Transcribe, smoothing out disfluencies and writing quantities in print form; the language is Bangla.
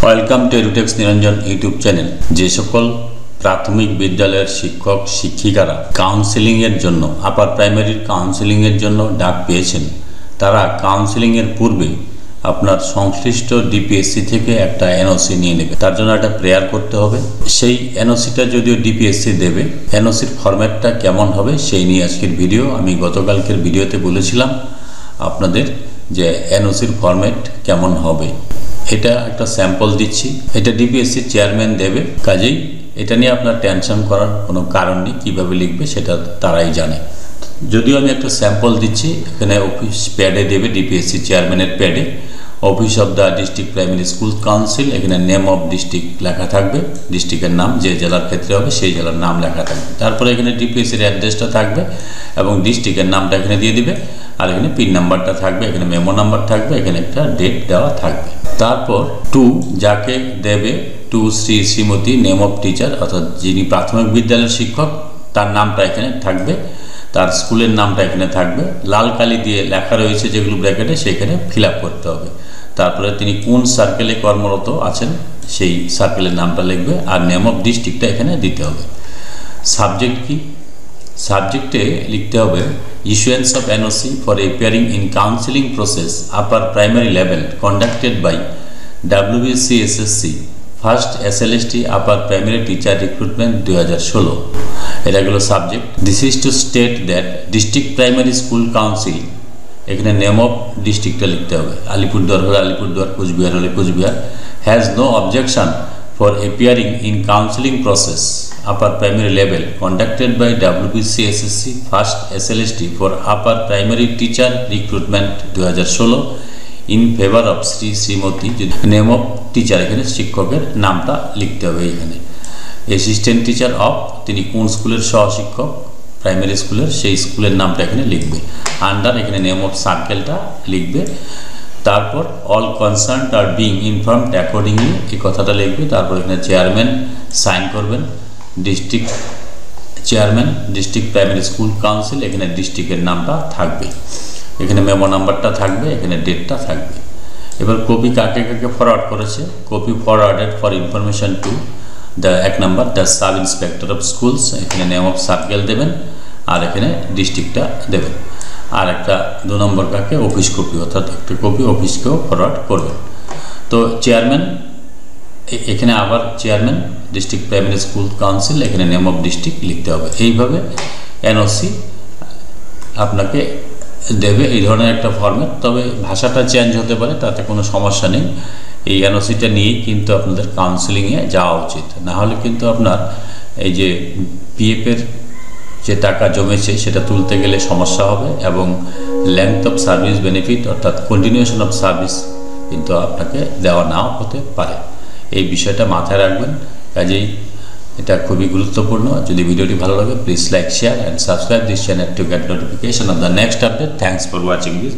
Welcome to এডুটেক্স Niranjan YouTube channel. যে সকল প্রাথমিক বিদ্যালয়ের শিক্ষক শিক্ষিকারা কাউন্সেলিং এর জন্য আপার প্রাইমারির কাউন্সেলিং এর জন্য ডাক পেয়েছেন, তারা কাউন্সেলিং এর পূর্বে আপনার সংশ্লিষ্ট ডিপিএসসি থেকে একটা এনওসি নিয়ে নেবে। তার জন্য একটা প্রেয়ার করতে হবে। সেই এনওসিটা যদিও ডিপিএসসি দেবে, এনওসির ফরম্যাটটা কেমন হবে সেই নিয়ে আজকের ভিডিও। আমি গতকালকের ভিডিওতে বলেছিলাম আপনাদের যে এনওসির ফরম্যাট কেমন হবে। এটা একটা স্যাম্পল দিচ্ছি, এটা ডিপিএসসি চেয়ারম্যান দেবে, কাজেই এটা নিয়ে আপনার টেনশন করার কোনো কারণ নেই। কীভাবে লিখবে সেটা তারাই জানে। যদিও আমি একটা স্যাম্পল দিচ্ছি, এখানে অফিস প্যাডে দেবে, ডিপিএসসি চেয়ারম্যানের প্যাডে office of the district primary school council, এখানে নেম অফ ডিস্ট্রিক্ট লেখা থাকবে, ডিস্ট্রিক্টের নাম যে জেলার ক্ষেত্রে হবে সেই জেলার নাম লেখা থাকবে। তারপরে এখানে ডিপিএসসির অ্যাড্রেসটা থাকবে এবং ডিস্ট্রিক্টের নামটা এখানে দিয়ে দিবে, আর এখানে পিন নাম্বারটা থাকবে, এখানে মেমো নাম্বার থাকবে, এখানে একটা ডেট দেওয়া থাকবে। তারপর টু যাকে দেবে, to Shri Shrimati, name of teacher অর্থাৎ যিনি প্রাথমিক বিদ্যালয়ের শিক্ষক তার নামটা এখানে থাকবে, তার স্কুলের নামটা এখানে থাকবে, লাল কালি দিয়ে লেখা রয়েছে যেগুলো ব্র্যাকেটে সেখানে ফিল আপ করতে হবে। তারপরে তিনি কোন সার্কেলে কর্মরত আছেন সেই সার্কেলের নামটা লিখবে, আর নেম অফ ডিস্ট্রিক্টটা এখানে দিতে হবে। সাবজেক্ট কি? সাবজেক্টে লিখতে হবে issuance of NOC for appearing in counseling process upper primary level conducted by WBCSSC first SLST upper primary teacher recruitment 2016। এটা হলো subject. This is to state that district primary school council, এখানে নেম অফ ডিস্ট্রিক্টটা লিখতে হবে, আলিপুরদুয়ার হলে আলিপুরদুয়ার, কোচবিহার হলে Coochbehar, has no objection for appearing in counseling process upper primary level conducted by WBCSSC first SLST for upper primary teacher recruitment 2016 in favor of Shri Shrimati. Name of teacher এখানে শিক্ষকের নামটা লিখতে হবে। এখানে অ্যাসিস্ট্যান্ট টিচার অফ, তিনি কোন স্কুলের সহশিক্ষক প্রাইমারি স্কুলের, সেই স্কুলের নামটা এখানে লিখবে। আন্ডার এখানে নেম অফ সার্কেলটা লিখবে। তারপর all concerned are being informed accordingly এই কথাটা লিখবে। তারপর এখানে চেয়ারম্যান সাইন করবেন, district chairman district primary school council, এখানে ডিস্ট্রিক্টের নামটা থাকবে, এখানে মেমো নাম্বারটা থাকবে, এখানে ডেটটা থাকবে। এবার কপি কাকে কাকে ফরওয়ার্ড করেছে, copy forwarded for information to the 1 number the sub inspector of schools, এখানে নেম অফ সার্কেল দেবেন আর এখানে ডিস্ট্রিক্টটা দেবেন। আর একটা 2 নম্বর কাকে অফিস কপি, অর্থাৎ একটা কপি অফিসকেও ফরওয়ার্ড করবেন। তো চেয়ারম্যান এখানে আবার chairman district primary school council, এখানে নেম অফ ডিস্ট্রিক্ট লিখতে হবে। এইভাবে এনওসি আপনাকে দেবে, এই ধরনের একটা ফরম্যাট। তবে ভাষাটা চেঞ্জ হতে পারে, তাতে কোনো সমস্যা নেই। এই এনওসিটা নিয়েই কিন্তু আপনাদের কাউন্সিলিংয়ে যাওয়া উচিত, না হলে কিন্তু আপনার এই যে পিএফের যে টাকা জমেছে সেটা তুলতে গেলে সমস্যা হবে, এবং লেংথ অফ সার্ভিস বেনিফিট অর্থাৎ কন্টিনিউশন অফ সার্ভিস কিন্তু আপনাকে দেওয়া নাও হতে পারে। এই বিষয়টা মাথায় রাখবেন। কাজেই এটা খুবই গুরুত্বপূর্ণ। যদি ভিডিওটি ভালো লাগে please like, share and subscribe this channel to get notification off the next update. Thanks for watching this.